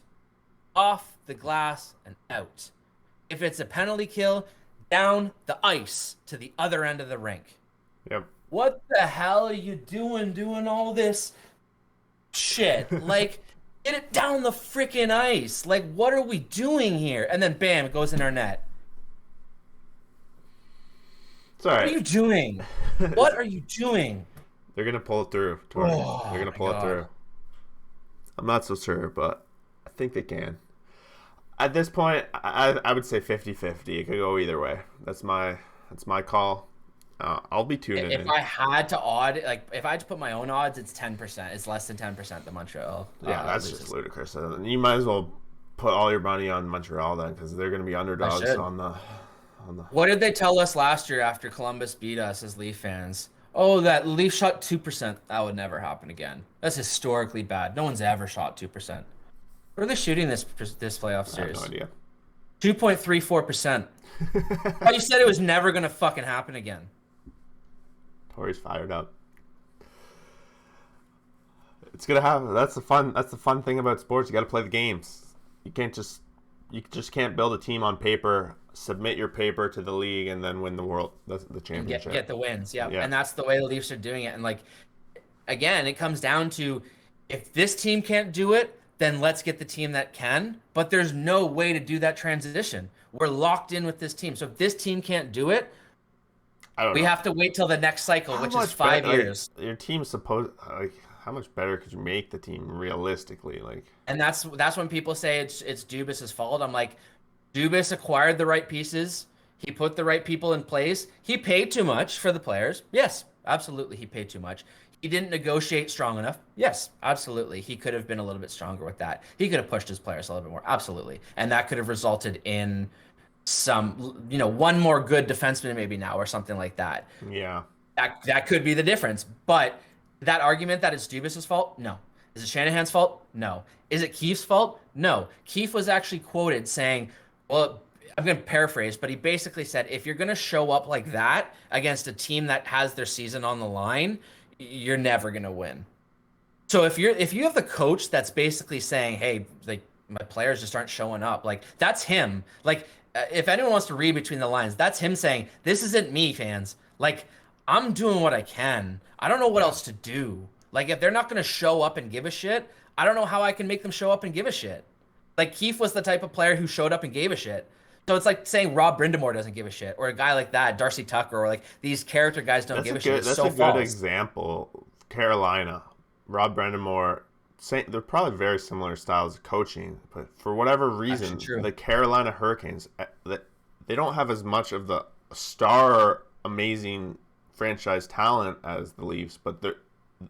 Off the glass and out. If it's a penalty kill, down the ice to the other end of the rink. Yep. What the hell are you doing all this shit? Like, get it down the freaking ice. Like, what are we doing here? And then, bam, it goes in our net. It's all right. What are you doing? What are you doing? They're going to pull it through, Tori. They're going to pull it through. I'm not so sure, but I think they can. At this point, I would say 50-50. It could go either way. That's my call. I'll be tuning in. If I had to put my own odds, it's 10%. It's less than 10% the Montreal. Yeah, that's just ludicrous. You might as well put all your money on Montreal then, because they're going to be underdogs on the. What did they tell us last year after Columbus beat us as Leaf fans? Oh, that Leaf shot 2%. That would never happen again. That's historically bad. No one's ever shot 2%. What are they shooting this playoff series? I have no idea. 2.34%. Oh, you said it was never going to fucking happen again. Tori's fired up. It's gonna happen. That's the fun thing about sports. You got to play the games. You just can't build a team on paper, submit your paper to the league, and then win the championship. Get the wins, yeah. And that's the way the Leafs are doing it. And like, again, it comes down to if this team can't do it, then let's get the team that can. But there's no way to do that transition. We're locked in with this team. So if this team can't do it, I don't we know. have to wait till the next cycle, How which is much better? 5 years. Like your team's supposed like how much better could you make the team realistically? Like And that's when people say it's Dubas's fault. I'm like, Dubas acquired the right pieces. He put the right people in place. He paid too much for the players. Yes, absolutely, he paid too much. He didn't negotiate strong enough. Yes, absolutely. He could have been a little bit stronger with that. He could have pushed his players a little bit more. Absolutely. And that could have resulted in some, one more good defenseman maybe now or something like that. yeah, That could be the difference. But that argument that it's Dubas's fault, no. Is it Shanahan's fault? No. Is it Keefe's fault? No. Keefe was actually quoted saying, well, I'm going to paraphrase, but he basically said, if you're going to show up like that against a team that has their season on the line, you're never going to win. So if you have the coach that's basically saying, hey, like my players just aren't showing up, like that's him. Like if anyone wants to read between the lines, that's him saying, this isn't me, fans. Like I'm doing what I can. I don't know what else to do. Like if they're not going to show up and give a shit, I don't know how I can make them show up and give a shit. Like Keefe was the type of player who showed up and gave a shit. So it's like saying Rob Brindamore doesn't give a shit, or a guy like that, Darcy Tucker, or like these character guys don't give a shit. It's that's so a good false. example. Carolina, Rob Brandamore. They're probably very similar styles of coaching, but for whatever reason, Actually true. the Carolina Hurricanes, they don't have as much of the star amazing franchise talent as the Leafs, but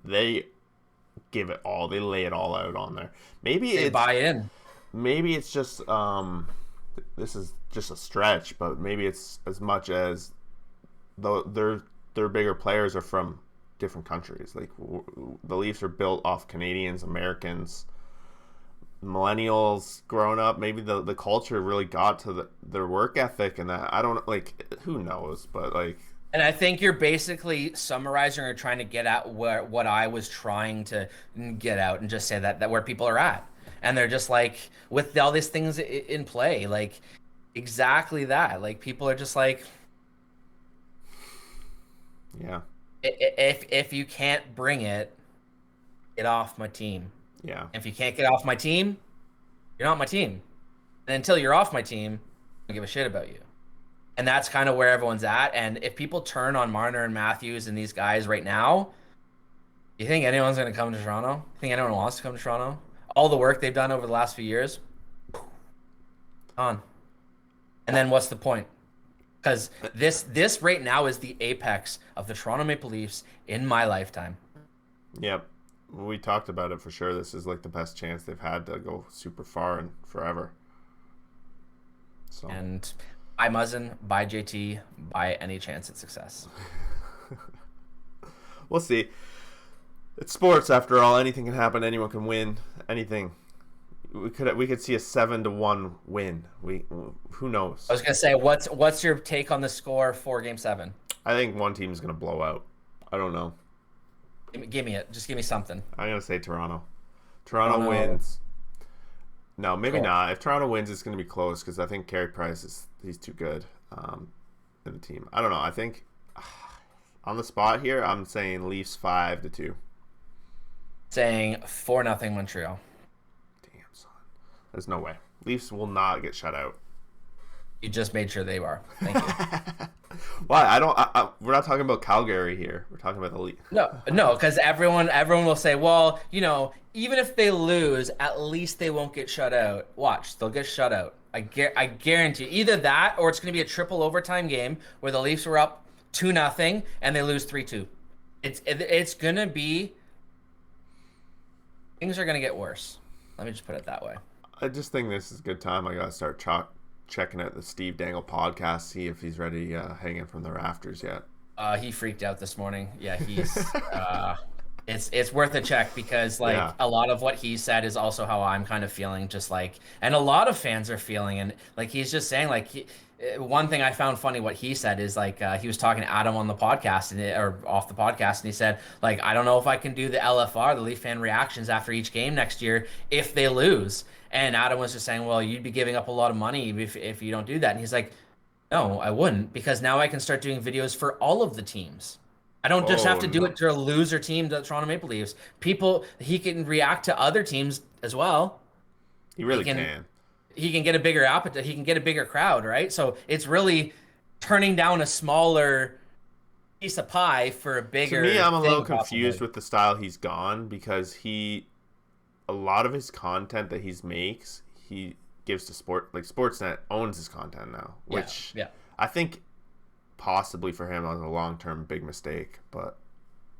they give it all. They lay it all out on there. Maybe They it's buy in. maybe it's just this is just a stretch, but maybe it's as much as their bigger players are from different countries. Like the Leafs are built off Canadians, Americans, millennials growing up. Maybe the culture really got to their work ethic, and that I don't like. Who knows? But like, And I think you're basically summarizing or trying to get at what I was trying to get out and just say that where people are at. And they're just like, with all these things in play, like exactly that. Like people are just like, yeah, if you can't bring it, get off my team. yeah, If you can't get off my team, you're not my team. And until you're off my team, I don't give a shit about you. And that's kind of where everyone's at. And if people turn on Marner and Matthews and these guys right now, you think anyone's going to come to Toronto? You think anyone wants to come to Toronto? All the work they've done over the last few years, on. And then what's the point? Because this right now is the apex of the Toronto Maple Leafs in my lifetime. yep. We talked about it for sure. This is like the best chance they've had to go super far and forever. So And by Muzzin, by JT, by any chance at success. we'll see. It's sports after all. Anything can happen. Anyone can win. Anything. We could see a 7-1 win. Who knows? I was gonna say, what's your take on the score for Game 7? I think one team is gonna blow out. I don't know. Give me it. Just give me something. I'm gonna say Toronto. Toronto no. wins. No, maybe Cool. not. If Toronto wins, it's gonna be close because I think Carey Price he's too good in the team. I don't know. I think on the spot here, I'm saying Leafs 5-2. Saying 4-0 Montreal. Damn son, there's no way. Leafs will not get shut out. You just made sure they are. Thank you. Why? We're not talking about Calgary here. We're talking about the Leafs. No, because everyone will say, well, even if they lose, at least they won't get shut out. Watch, they'll get shut out. I guarantee you. Either that, or it's going to be a triple overtime game where the Leafs were up 2-0 and they lose 3-2. It's going to be. Things are going to get worse. Let me just put it that way. I just think this is a good time. I gotta start checking out the Steve Dangle podcast, see if he's ready hanging from the rafters yet. He freaked out this morning. Yeah, he's. It's worth a check because a lot of what he said is also how I'm kind of feeling, just like, and a lot of fans are feeling, and like he's just saying one thing I found funny what he said is he was talking to Adam on the podcast or off the podcast, and he said I don't know if I can do the LFR, the Leaf fan reactions after each game next year if they lose. And Adam was just saying, well, you'd be giving up a lot of money if you don't do that. And he's like, no, I wouldn't, because now I can start doing videos for all of the teams. I don't just have Oh to do no, it to a loser team, the Toronto Maple Leafs. He can react to other teams as well. he He really can can. he can get a bigger appetite. He can get a bigger crowd, right? So it's really turning down a smaller piece of pie for a To me, bigger I'm a little thing, confused possibly. with the style he's gone because a lot of his content that he makes, he gives to Sportsnet owns his content now, Yeah, which yeah, I think possibly for him was a long term big mistake. But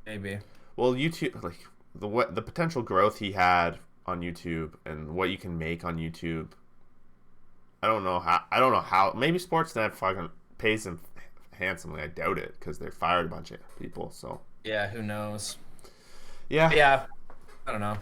maybe. well, YouTube, like the potential growth he had on YouTube and what you can make on YouTube, I don't know how. I don't know how. Maybe Sportsnet fucking pays him handsomely. I doubt it because they fired a bunch of people. So Yeah, who knows? yeah, Yeah, I don't know.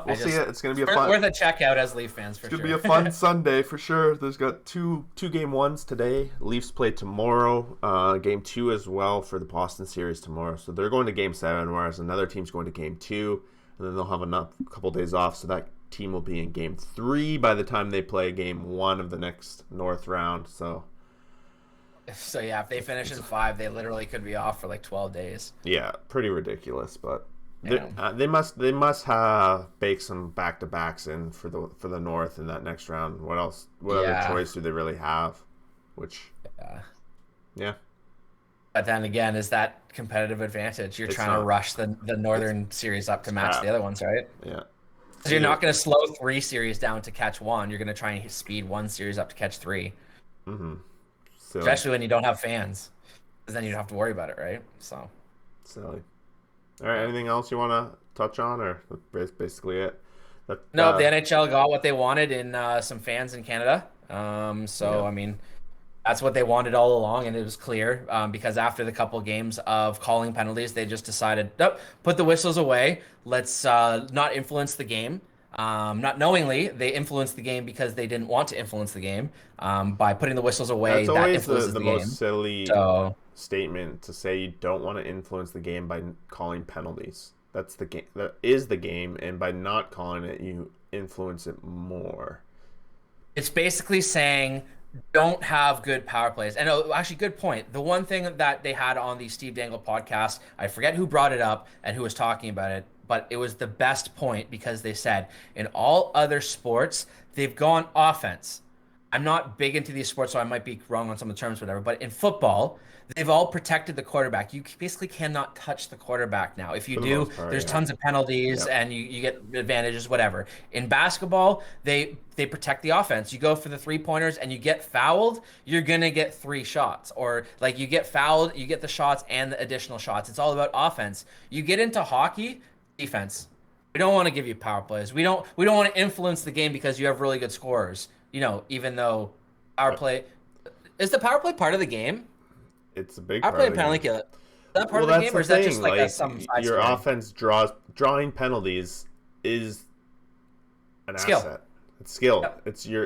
we'll see it. It's gonna be a Worth fun. a check out as Leaf fans It's for gonna be sure. a fun Sunday for sure. There's got two game ones today. Leafs play tomorrow. Game two as well for the Boston series tomorrow. So they're going to game seven, whereas another team's going to game two, and then they'll have a couple days off. So that team will be in game three by the time they play game one of the next North round. So So yeah, if they finish in five, they literally could be off for like 12 days. yeah, pretty ridiculous, but. Yeah. They must have bake some back to backs in for the North in that next round. What else? What other Yeah. choice do they really have? Which Yeah. yeah, But then again, is that competitive advantage? You're it's trying to not. rush the Northern series up to match Crap. the other ones, right? Yeah. Because you're not going to slow three series down to catch one. You're going to try and speed one series up to catch three, Mm-hmm. Silly. especially when you don't have fans. Because then you don't have to worry about it, right? So. Silly. All right. Anything else you want to touch on, or that's basically it? That No, the NHL got what they wanted in some fans in Canada. yeah. I mean, that's what they wanted all along, and it was clear because after the couple games of calling penalties, they just decided, nope, put the whistles away. Let's not influence the game. Not knowingly, they influenced the game because they didn't want to influence the game. By putting the whistles away, That's that always the influences the the most game. silly So, statement to say you don't want to influence the game by calling penalties. That's the game. That is the game, and by not calling it, you influence it more. it's basically saying don't have good power plays. And actually, good point. The one thing that they had on the Steve Dangle podcast, I forget who brought it up and who was talking about it, but it was the best point because they said in all other sports, they've gone offense. I'm not big into these sports, so I might be wrong on some of the terms, whatever. But in football, they've all protected the quarterback. You basically cannot touch the quarterback now. If you For the do, most part, there's yeah. tons of penalties Yep. and you get advantages, whatever. In basketball, they protect the offense. You go for the three pointers and you get fouled, you're gonna get three shots. Or like you get fouled, you get the shots and the additional shots. It's all about offense. You get into hockey, defense. We don't want to give you power plays. We don't want to influence the game because you have really good scorers. Even though power Uh, play is the power play part of the game? It's a big Power part play of and the penalty game. kill. Is that part Well, of the that's game, the or is that thing. just like a Like some side your story? offense drawing penalties is an Skill. asset. It's skill. Yep.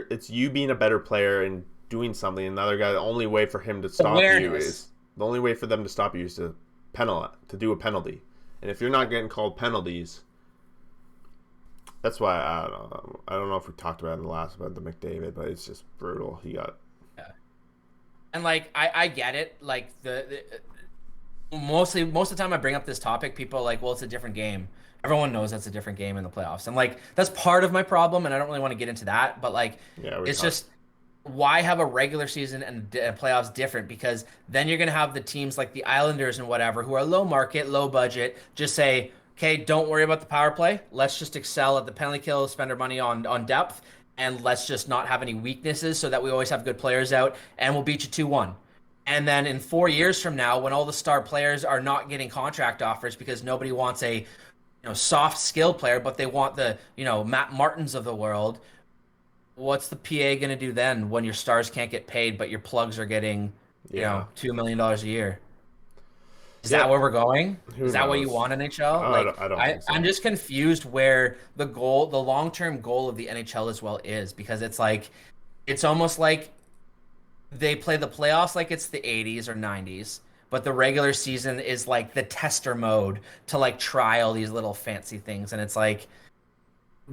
It's you being a better player and doing something. Another guy. The only way for him to stop you Awareness. is the only way for them to stop you is to do a penalty. And if you're not getting called penalties, that's why I don't know. I don't know if we talked about it last about the McDavid, but it's just brutal. He got Yeah. And like I get it. Like most of the time I bring up this topic, people are like, well, it's a different game. Everyone knows that's a different game in the playoffs. And like that's part of my problem, and I don't really want to get into that, but like yeah. We it's talked. just why have a regular season and playoffs different? Because then you're going to have the teams like the Islanders and whatever who are low market, low budget, just say, okay, don't worry about the power play. Let's just excel at the penalty kill, spend our money on depth, and let's just not have any weaknesses so that we always have good players out, and we'll beat you 2-1. And then in 4 years from now, when all the star players are not getting contract offers because nobody wants a soft skill player, but they want the Matt Martins of the world, what's the PA going to do then when your stars can't get paid, but your plugs are getting, Yeah. $2 million a year? Is Yeah. that where we're going? Who Is that what you knows? want in NHL? Oh, Like, I don't think so. I'm just confused where the long-term goal of the NHL as well is, because it's like, it's almost like they play the playoffs like it's the 80s or 90s, but the regular season is like the tester mode to like try all these little fancy things. And it's like,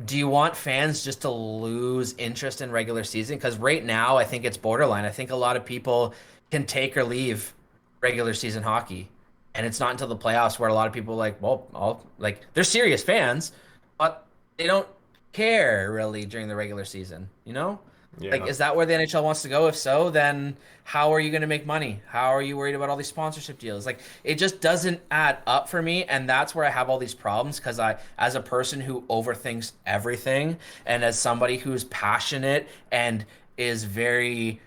do you want fans just to lose interest in regular season? Because right now, I think it's borderline. I think a lot of people can take or leave regular season hockey. And it's not until the playoffs where a lot of people are like, well, they're serious fans, but they don't care really during the regular season, you know? Like, Yeah, is that where the NHL wants to go? If so, then how are you going to make money? How are you worried about all these sponsorship deals? Like, it just doesn't add up for me, and that's where I have all these problems because as a person who overthinks everything, and as somebody who's passionate and is very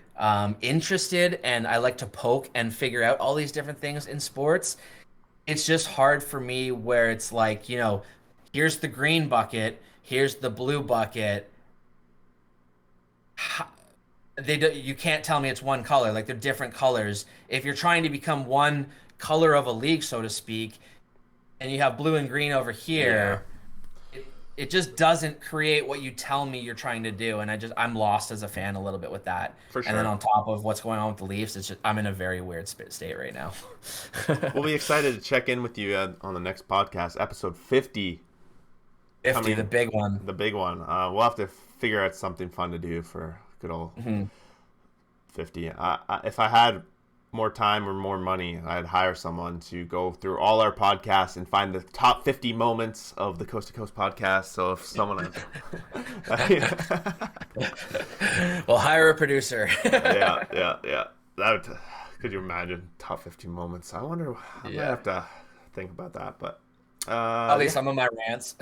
interested, and I like to poke and figure out all these different things in sports, it's just hard for me where it's like, here's the green bucket, here's the blue bucket. You can't tell me it's one color. Like they're different colors. If you're trying to become one color of a league, so to speak, and you have blue and green over yeah, here, it just doesn't create what you tell me you're trying to do. And I'm lost as a fan a little bit with that. for And then sure. on top of what's going on with the Leafs, I'm in a very weird state right now. We'll be excited to check in with you on the next podcast, episode 50, 50, the coming, big one. the big one. We'll have to figure out something fun to do for good old Mhm. 50. If I had more time or more money, I'd hire someone to go through all our podcasts and find the top 50 moments of the Coast to Coast podcast. So if someone, We'll hire a producer. yeah. That would, could you imagine top 50 moments? I wonder. I might Yeah. have to think about that, but Probably yeah. some of my rants.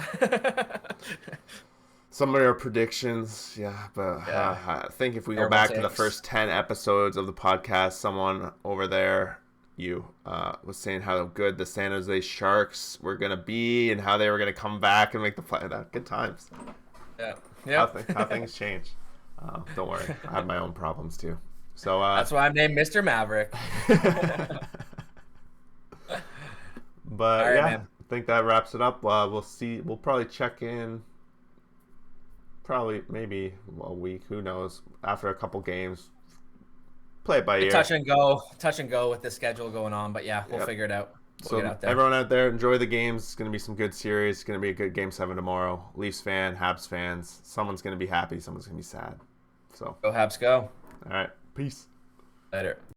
Some of your predictions, yeah, but Yeah. I think if we go Terrible back to the takes. first 10 episodes of the podcast, someone over there, was saying how good the San Jose Sharks were going to be and how they were going to come back and make the play. Good times. Yeah. How things change. Don't worry. I have my own problems too. So, That's why I'm named Mr. Maverick. but All right, yeah, man. I think that wraps it up. We'll see. We'll probably check in. Probably maybe a week. Who knows? After a couple games, play it by ear. Touch and go with the schedule going on. But yeah, we'll Yep. figure it out. We'll So get out there. everyone out there, enjoy the games. It's going to be some good series. It's going to be a good Game 7 tomorrow. Leafs fan, Habs fans. Someone's going to be happy. Someone's going to be sad. So, Go Habs, go. all right. Peace. Later.